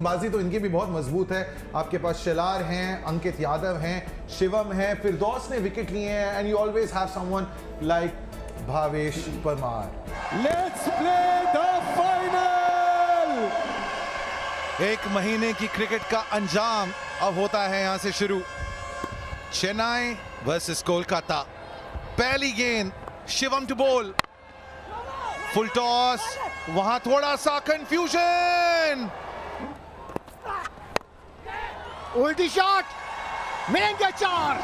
बाजी तो इनकी भी बहुत मजबूत है। आपके पास शिलार हैं, अंकित यादव हैं, शिवम हैं, फिरदौस ने विकेट लिए हैं and you always have someone like Bhavesh Parmar. Let's play the final. एक महीने की क्रिकेट का अंजाम अब होता है यहां से शुरू। चेन्नई वर्सेस कोलकाता। पहली गेंद Shivam to ball, full toss, वहां थोड़ा सा कंफ्यूजन, उल्टी शॉट, मिलेंगे चार।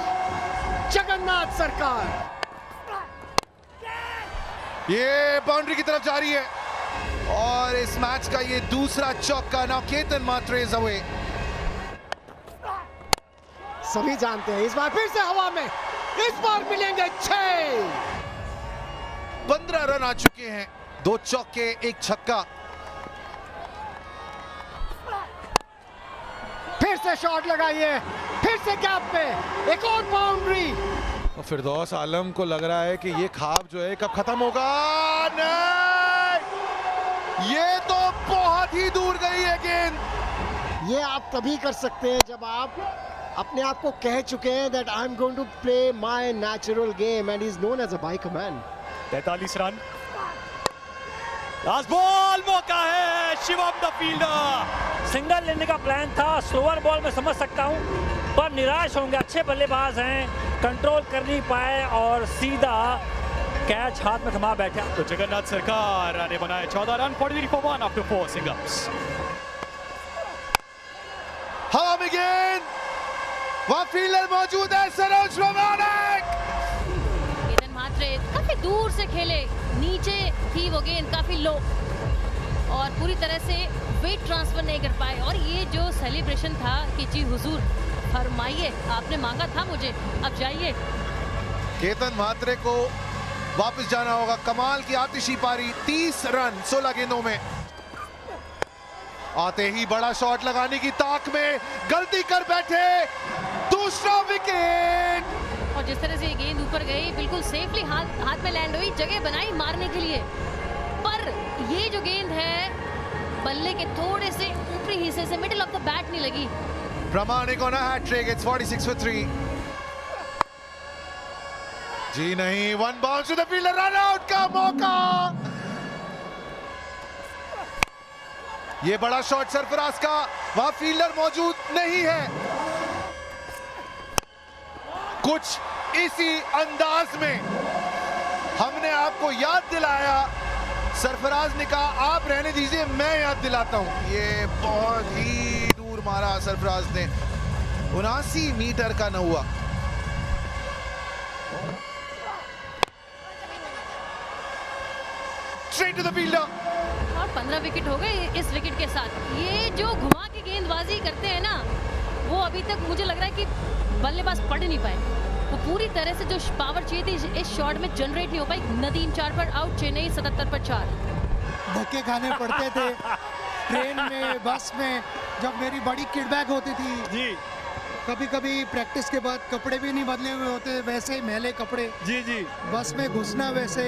जगन्नाथ सरकार, ये बाउंड्री की तरफ जा रही है और इस मैच का ये दूसरा चौका। Now Ketan Mhatre is away. सभी जानते हैं इस बार फिर से हवा में, इस बार मिलेंगे 6। 15 रन आ चुके हैं, 2 चौके 1 छक्का। फिर से शॉट लगाइए, फिर से गैप पे एक और बाउंड्री। और फिरदौस आलम को लग रहा है कि ये ख्वाब जो है कब खत्म होगा। नहीं, ये तो बहुत ही दूर गई है गेंद। ये आप तभी कर सकते हैं जब आप अपने आप को कह चुके हैं that I am going to play my natural game and he is known as a by command. 43 run, last ball, मौका है शिवम द फील्डर। सिंगल लेने का प्लान था, स्लोअर बॉल में समझ सकता हूं, पर निराश होंगे। अच्छे बल्लेबाज हैं, कंट्रोल कर नहीं पाए और सीधा कैच हाथ में थमा बैठा। तो जगन्नाथ सरकार ने बनाए 14 रन, 43 for 1 after 4 सिंगल्स। हवा में गेंद, वहां फील्डर मौजूद है, सरोज रोमानिक। केतन मात्रे काफी दूर से खेले, नीचे थी वो गेंद काफी लो और पूरी तरह से वेट ट्रांसफर नहीं कर पाए। और ये जो सेलिब्रेशन था कि जी हुजूर फरमाइए, आपने मांगा था मुझे, अब जाइए। केतन मात्रे को वापस जाना होगा। कमाल की आतिशी पारी, 30 रन 16 गेंदों में। आते ही बड़ा शॉट लगाने की ताक में गलती कर बैठे, दूसरा विकेट। और जिस तरह से ये गेंद ऊपर गई, बिल्कुल सेफली हाथ में लैंड हुई, जगह बनाई मारने के लिए, पर ये जो गेंद है बल्ले के थोड़े से ऊपरी हिस्से से मिडिल ऑफ द बैट नहीं लगी। प्रामाणिक on a hat trick, it's 46 for 3। जी नहीं, 1 bounce to the fielder, run out का मौका। ये बड़ा शॉट सरफराज का, वहां फील्डर मौजूद नहीं है। कुछ इसी अंदाज में हमने आपको याद दिलाया, सरफराज ने कहा आप रहने दीजिए, मैं याद दिलाता हूं। ये बहुत ही दूर मारा सरफराज ने, 79 मीटर का नहुआ। Straight to the fielder. और 15 विकेट हो गए इस विकेट के साथ। ये जो घुमा के गेंदबाजी करते हैं ना, वो अभी तक मुझे लग रहा है कि बल्लेबाज पढ़ नहीं पाए। वो पूरी तरह से जो पावर चाहिए थी इस शॉट में जनरेट नहीं हो पाई। नदीम 4 पर आउट, चेन्नई 77 पर 4। धक्के खाने पड़ते थे ट्रेन में, बस में, जब मेरी बड़ी किडबैग होती थी जी। कभी कभी प्रैक्टिस के बाद कपड़े भी नहीं बदले हुए होते, वैसे ही मैले कपड़े, जी जी, बस में घुसना वैसे,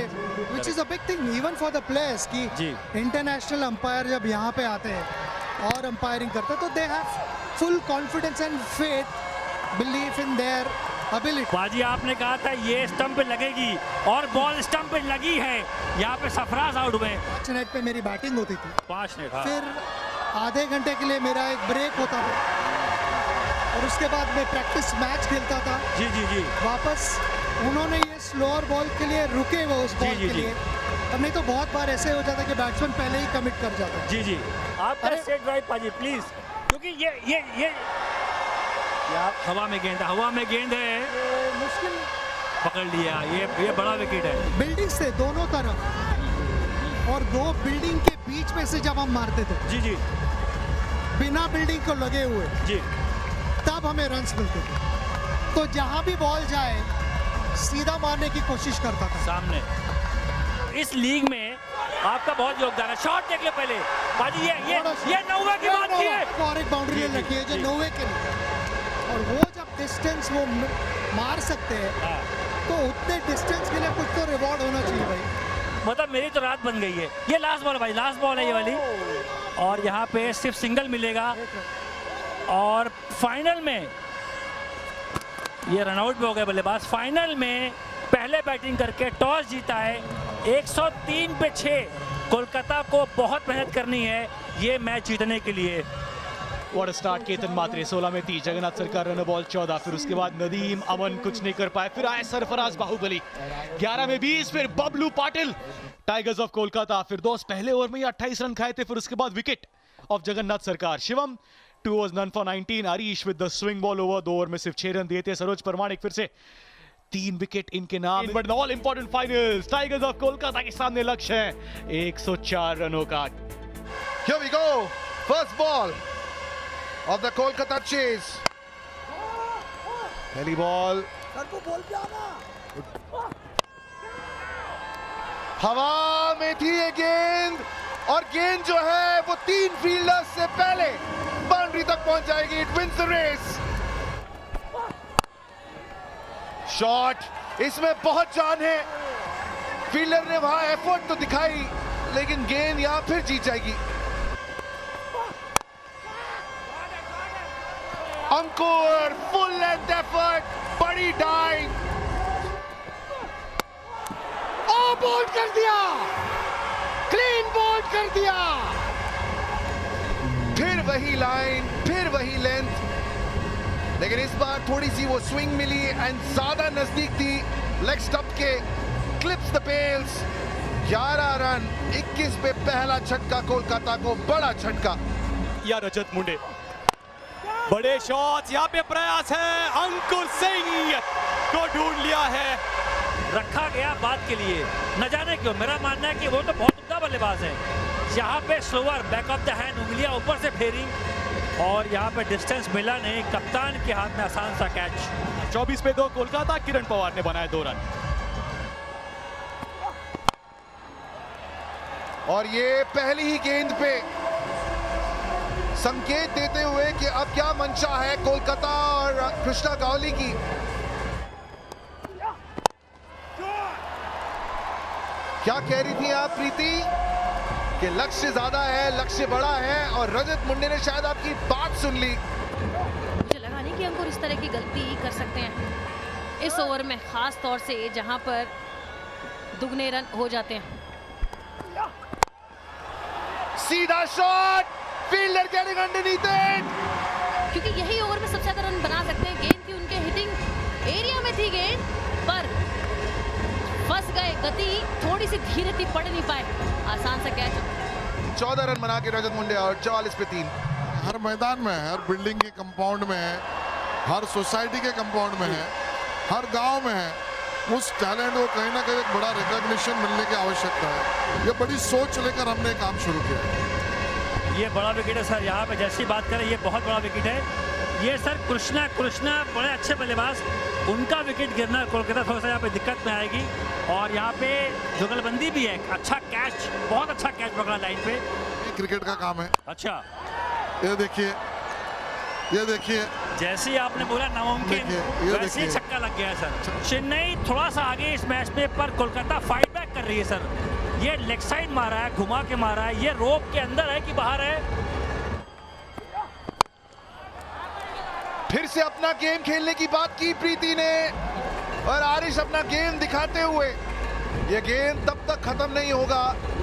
which is a big thing even for the players कि जी। इंटरनेशनल अंपायर जब यहाँ पे आते हैं और अंपायरिंग करते हैं तो they have full confidence and faith, believe in their ability. बाजी आपने कहा था ये स्टंप पे लगेगी और बॉल स्टंप पे लगी है। यहाँ पे सरफराज आउट हुए। 5 नेट पे मेरी बैटिंग होती थी, 5 नेट। फिर आधे घंटे के लिए मेरा एक ब्रेक होता था और उसके बाद मैं प्रैक्टिस मैच खेलता था। जी जी जी। वापस उन्होंने ये स्लोअर बॉल के लिए रुके वो उस बॉल के लिए, और नहीं तो बहुत बार ऐसे हो जाता कि बैट्समैन पहले ही कमिट कर जाता है। जी जी, आपका सेट ड्राइव पाजी प्लीज, क्योंकि ये हवा में गेंद है, हवा में गेंद है, मुश्किल पकड़ लिया। ये बड़ा विकेट है। बिल्डिंग से दोनों तरफ और 2 बिल्डिंग के बीच में से जब हम मारते थे, जी जी, बिना बिल्डिंग को लगे हुए, जी, तब हमें रन्स मिलते थे। तो जहां भी बॉल जाए सीधा मारने की कोशिश करता था सामने। इस लीग में आपका बहुत योगदान है। शॉट देख ले पहले बाजी, ये 90 की बात की है और एक बाउंड्री ले रखी है जो 90 के लिए, और वो जब डिस्टेंस वो मार सकते हैं तो उतने डिस्टेंस के लिए कुछ तो रिवॉर्ड होना चाहिए भाई। मतलब मेरी तो रात बन गई है। ये लास्ट बॉल भाई, लास्ट बॉल है ये वाली। और यहाँ पे सिर्फ सिंगल मिलेगा और फाइनल में ये रनआउट भी हो गए बल्लेबाज। फाइनल में पहले बैटिंग करके टॉस जीता है। 103 पे 6 कोलकाता को बहुत मेहनत करनी है ये मैच जीतने के लिए। व्हाट स्टार्ट केतन मात्रे 16 में 30, जगन्नाथ सरकार रन बॉल 14, फिर उसके बाद नदीम अमन कुछ नहीं कर पाए, फिर आए सरफराज बाहुबली 11 में 20, फिर बबलू पाटिल टाइगर्स ऑफ कोलकाता, फिर दोस्त पहले ओवर में ही 28 रन खाए थे, फिर उसके बाद विकेट ऑफ जगन्नाथ सरकार। Shivam 2 overs none for 19, Harish with the swing ball over, 2 over में सिर्फ 6 रन दिए थे। सरोज परमाणिक फिर से 3 विकेट इनके नाम। But all important finals tigers of Kolkata के सामने लक्ष्य है 104 रनों का। Here we go. First ball of the Kolkata chase. पहली बॉल हवा में थी ये गेंद और गेंद जो है वो 3 फील्डर्स से पहले बाउंड्री तक पहुंच जाएगी। It wins the race. Shot, इसमें बहुत जान है। फील्डर ने वहां एफर्ट तो दिखाई लेकिन गेंद यहां फिर जीत जाएगी। अंकुर फुल लेंथ एफर्ट, बड़ी डाइव, ओ बोल्ड कर दिया, क्लीन बोल्ड कर दिया। फिर वही लाइन, फिर वही लेंथ, लेकिन इस बार थोड़ी सी वो स्विंग मिली एंड ज्यादा नजदीक थी लेग स्टंप के। Clips the bails. 11 रन 21 पे पहला झटका कोलकाता को, बड़ा झटका। या रजत मुंडे बड़े शॉट्स, यहाँ पे प्रयास है, अंकुर सिंह को ढूंढ लिया है। रखा गया बात के लिए, न जाने क्यों। मेरा मानना है कि वो तो बहुत उम्दा बल्लेबाज है। यहाँ पे slower back of the hand, उंगलियां ऊपर से फेरी और यहाँ पे डिस्टेंस मिला नहीं। कप्तान के हाथ में आसान सा कैच। 24 पे 2 कोलकाता, किरण पवार ने बनाए 2 रन। और ये पहली ही गेंद पे संकेत देते हुए कि अब क्या मंशा है कोलकाता और कृष्णा गावली की। क्या कह रही थी आप प्रीति कि लक्ष्य ज्यादा है, लक्ष्य बड़ा है, और रजत मुंडे ने शायद आपकी बात सुन ली। मुझे लगा नहीं कि अंकुर इस तरह की गलती कर सकते हैं इस ओवर में, खास तौर से जहां पर दुगने रन हो जाते हैं। सीधा shot, fielder getting underneath it, क्योंकि यही ओवर में सबसे ज्यादा रन बना सकते हैं। गेंद थी उनके हिटिंग एरिया में थी गेंद, पर फंस गए, गति थोड़ी सी धीरे थी, पड़ नहीं पाए। आसान सा कैच। 14 रन बना के रजत मुंडे और 44 पे 3। हर मैदान में है, हर बिल्डिंग के कंपाउंड में है, हर सोसाइटी के कंपाउंड में है, हर गांव में है। उस टैलेंट को कहीं ना कहीं एक बड़ा रिकॉग्निशन मिलने की आवश्यकता है। ये बड़ी सोच लेकर हमने काम शुरू किया है। ये बड़ा विकेट है सर। यहाँ पे जैसी बात करें, ये बहुत बड़ा विकेट है। ये सर कृष्णा बड़े अच्छे बल्लेबाज, उनका विकेट गिरना कोलकाता थोड़ा सा यहाँ पे दिक्कत में आएगी। और यहाँ पे जुगलबंदी भी है, अच्छा कैच, बहुत अच्छा कैच पकड़ा लाइन पे। ये क्रिकेट का काम है। अच्छा, ये देखिए, ये देखिए, जैसे ही आपने बोला नामुमकिन, वैसे ही छक्का लग गया है सर। चेन्नई थोड़ा सा आगे इस मैच में, पर कोलकाता फाइट बैक कर रही है सर। ये लेग साइड मारा है, घुमा के मारा है, ये रोप के अंदर है कि बाहर है। फिर से अपना गेम खेलने की बात की प्रीति ने, और आरिश अपना गेम दिखाते हुए। ये गेम तब तक खत्म नहीं होगा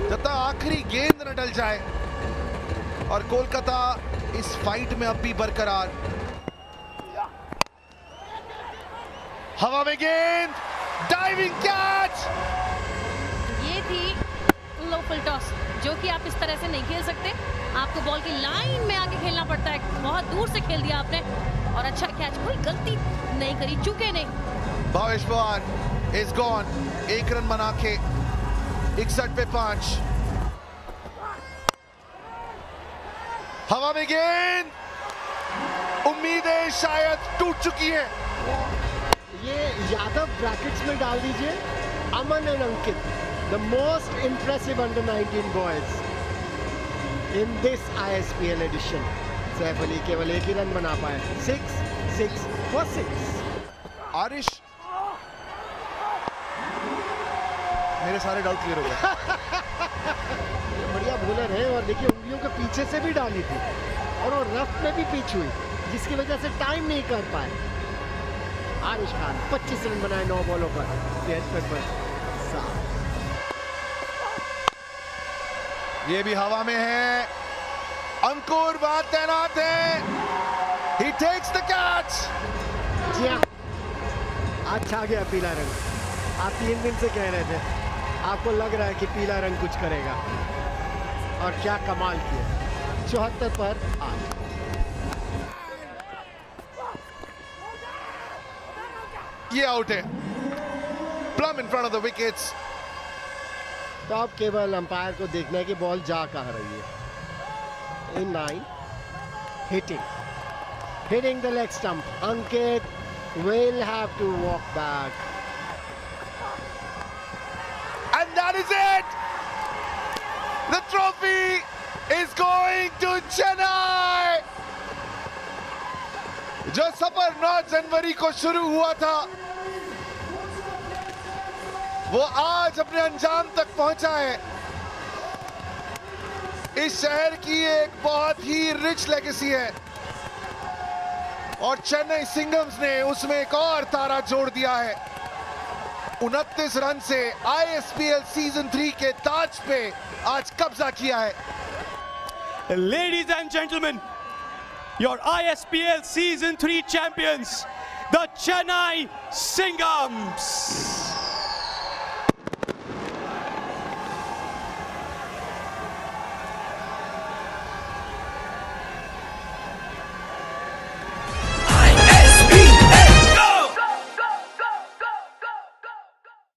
जब तक आखिरी गेंद न डल जाए, और कोलकाता इस फाइट में अब भी बरकरार। हवा में गेंद, डाइविंग कैच। ये थी लो फुल टॉस, जो कि आप इस तरह से नहीं खेल सकते। आपको बॉल की लाइन में आके खेलना पड़ता है। बहुत दूर से खेल दिया आपने और अच्छा कैच, कोई गलती नहीं करी, चूके नहीं। Bhavesh Pawar is gone, 1 run बना के 61 पे 5। हवा में गेंद, उम्मीदें शायद टूट चुकी है। ये यादव ब्रैकेट्स में डाल दीजिए। Aman and Ankit, the most impressive under 19 boys in this ISPL edition. Saif Ali केवल 1 ही रन बना पाए, 6 for 6। आरिश, मेरे सारे डाउट क्लियर हो गए। बढ़िया बॉलर है और देखिए उंगलियों के पीछे से भी डाली थी और वो रफ में भी पिच हुई, जिसकी वजह से टाइम नहीं कर पाए। आरिश खान 25 रन बनाए 9 बॉलों पर, 73 पर 7। ये भी हवा में है, अंकुर वहां तैनात है, he takes the catch। जी हाँ, अच्छा आ गया पीला रंग। आप 3 दिन से कह रहे थे, आपको लग रहा है कि पीला रंग कुछ करेगा, और क्या कमाल किया। 74 पर 8। ये आउट है, plum in front of the wickets. तो अब केवल अंपायर को देखना है कि बॉल जा कहाँ रही है। इन 9, hitting the leg stump. Ankit will have to walk back. And that is it. The trophy is going to Chennai. जो सफर 9 जनवरी को शुरू हुआ था, वो आज अपने अंजाम तक पहुंचा है। इस शहर की एक बहुत ही रिच लेगेसी है और चेन्नई सिंघम्स ने उसमें एक और तारा जोड़ दिया है। 29 रन से ISPL सीजन 3 के ताज पे आज कब्जा किया है। Ladies and gentlemen, your ISPL Season 3 champions, the Chennai Singhams.